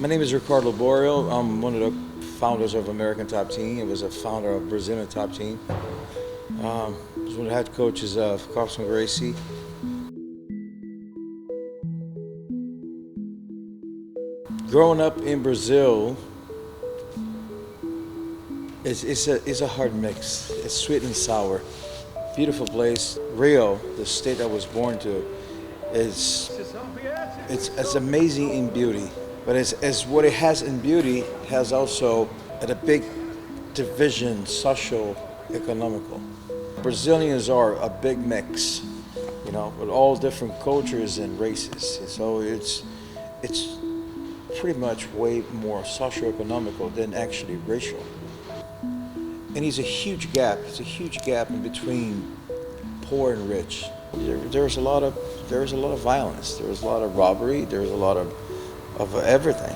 My name is Ricardo Liborio. I'm one of the founders of American Top Team. I was a founder of Brazilian Top Team. I was one of the head coaches of Carson Gracie. Growing up in Brazil, it's a hard mix. It's sweet and sour. Beautiful place. Rio, the state I was born to, it's amazing in beauty. But as what it has in beauty has also at a big division, social, economical. Brazilians are a big mix, with all different cultures and races. So it's pretty much way more socio-economical than actually racial. And it's a huge gap. It's a huge gap in between poor and rich. There's a lot of violence. There's a lot of robbery. There's a lot of everything.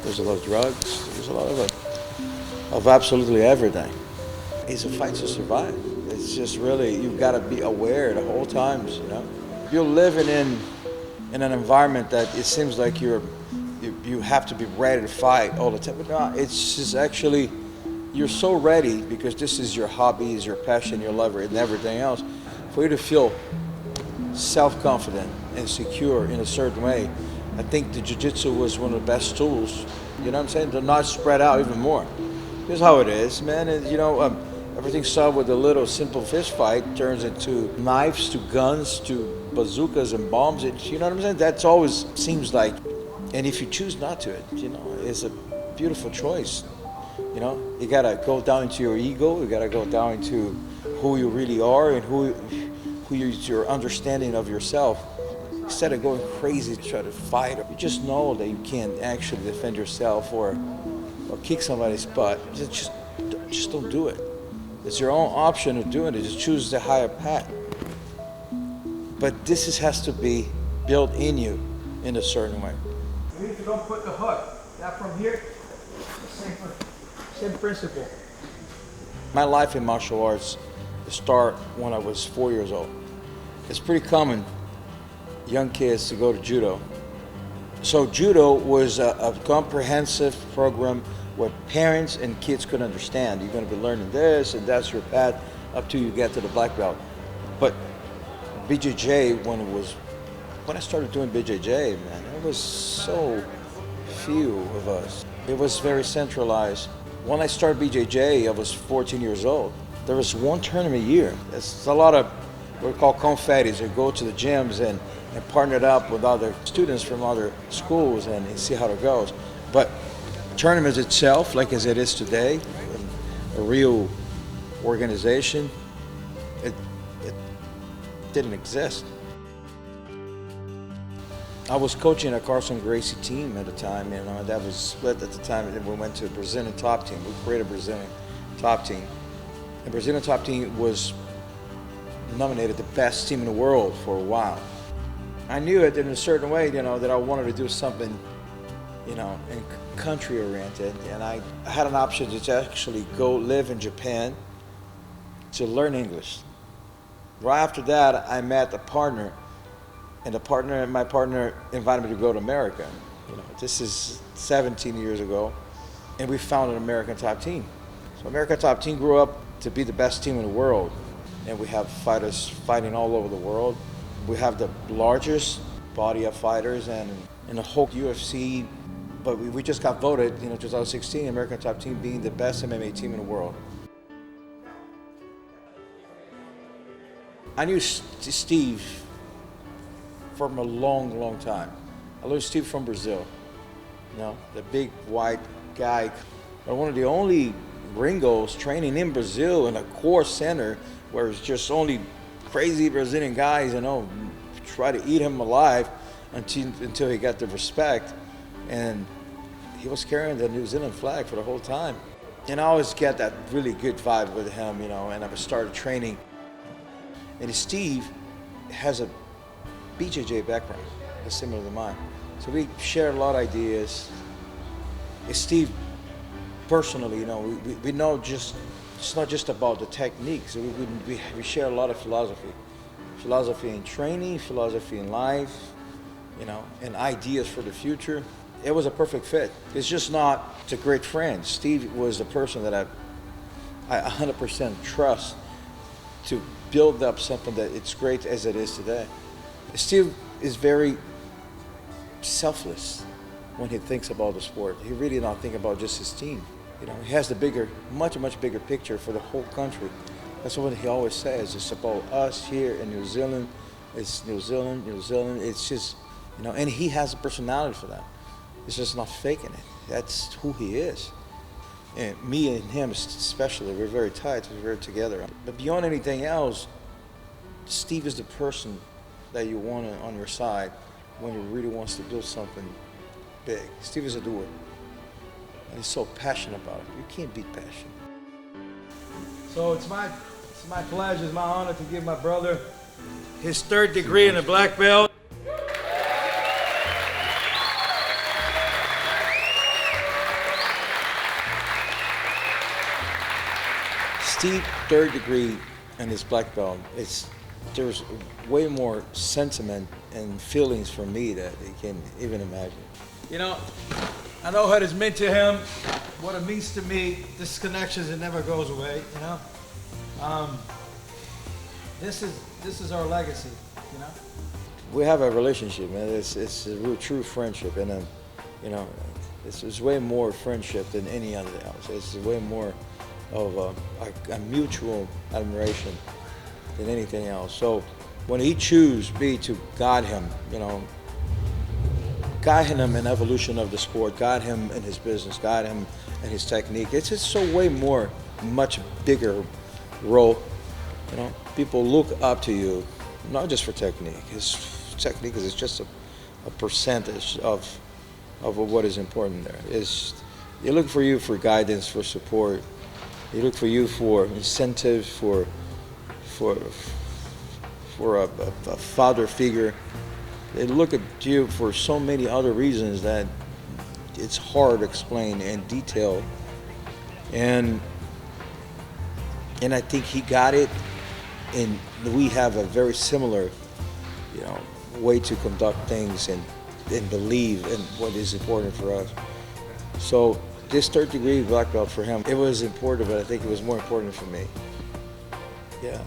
There's a lot of drugs. There's a lot of absolutely everything. It's a fight to survive. It's just really, you've got to be aware the whole time. You're living in an environment that it seems like you have to be ready to fight all the time. But no, it's just actually, you're so ready because this is your hobbies, your passion, your love, and everything else. For you to feel self-confident and secure in a certain way, I think the jiu-jitsu was one of the best tools. You know what I'm saying? To not spread out even more. Here's how it is, man. Everything started with a little simple fist fight, turns into knives to guns to bazookas and bombs. You know what I'm saying? That's always seems like. And if you choose not to, it's a beautiful choice. You gotta go down into your ego. You gotta go down into who you really are and who your understanding of yourself. Instead of going crazy to try to fight, you just know that you can't actually defend yourself or kick somebody's butt. Just don't do it. It's your own option of doing it. Just choose the higher path. But this has to be built in you in a certain way. You need to don't put the hook. That from here, same principle. My life in martial arts started when I was 4 years old. It's pretty common young kids to go to judo. So judo was a comprehensive program where parents and kids could understand. You're going to be learning this, and that's your path up till you get to the black belt. But BJJ, when I started doing BJJ, man, there was so few of us. It was very centralized. When I started BJJ, I was 14 years old. There was one tournament a year. It's a lot of what we call confettis. You go to the gyms and partner it up with other students from other schools and see how it goes. But tournaments itself, like as it is today, a real organization, it didn't exist. I was coaching a Carson Gracie team at the time, that was split at the time, and then we went to a Brazilian Top Team. We created a Brazilian Top Team. The Brazilian Top Team was nominated the best team in the world for a while. I knew it in a certain way, that I wanted to do something, and country oriented. And I had an option to actually go live in Japan to learn English. Right after that, I met a partner, and my partner invited me to go to America. This is 17 years ago, and we founded American Top Team. So American Top Team grew up to be the best team in the world, and we have fighters fighting all over the world. We have the largest body of fighters and in the whole UFC, but we just got voted, 2016, American Top Team being the best MMA team in the world. I knew Steve from a long, long time. I learned Steve from Brazil, the big white guy. But one of the only gringos training in Brazil in a core center where it's just only crazy Brazilian guys, try to eat him alive until he got the respect. And he was carrying the New Zealand flag for the whole time. And I always get that really good vibe with him, and I started training. And Steve has a BJJ background, that's similar to mine. So we share a lot of ideas. And Steve, personally, we know it's not just about the techniques. We share a lot of philosophy in training, philosophy in life, and ideas for the future. it was a perfect fit. It's just not a great friend. Steve was the person that I 100% trust to build up something that it's great as it is today. Steve is very selfless when he thinks about the sport. He really not think about just his team. You know, he has the bigger, much bigger picture for the whole country. That's what he always says. It's about us here in New Zealand. It's New Zealand. It's just, you know, and he has a personality for that. It's just not faking it. That's who he is. And me and him especially, we're very tight, we're very together. But beyond anything else, Steve is the person that you want on your side when you really wants to build something big. Steve is a doer. And he's so passionate about it. You can't beat passion. So it's my pleasure, it's my honor to give my brother his third degree in a black belt. Steve, third degree and his black belt, there's way more sentiment and feelings for me that you can even imagine. You know, I know what it's meant to him, what it means to me. This connection, it never goes away, you know. This is our legacy, you know. We have a relationship, man. It's a real true friendship, and you know, it's way more friendship than any other else. It's way more of a mutual admiration than anything else. So when he choose me to guide him, you know, guide him in evolution of the sport, guide him in his business, guide him in his technique, it's just so way more, much bigger role. You know, people look up to you, not just for technique. His technique is just a percentage of what is important there. They look for you for guidance, for support. They look for you for incentive, for a father figure. They look at you for so many other reasons that it's hard to explain in detail. And I think he got it, and we have a very similar, you know, way to conduct things and believe in what is important for us. So this third degree black belt for him, it was important, but I think it was more important for me. Yeah.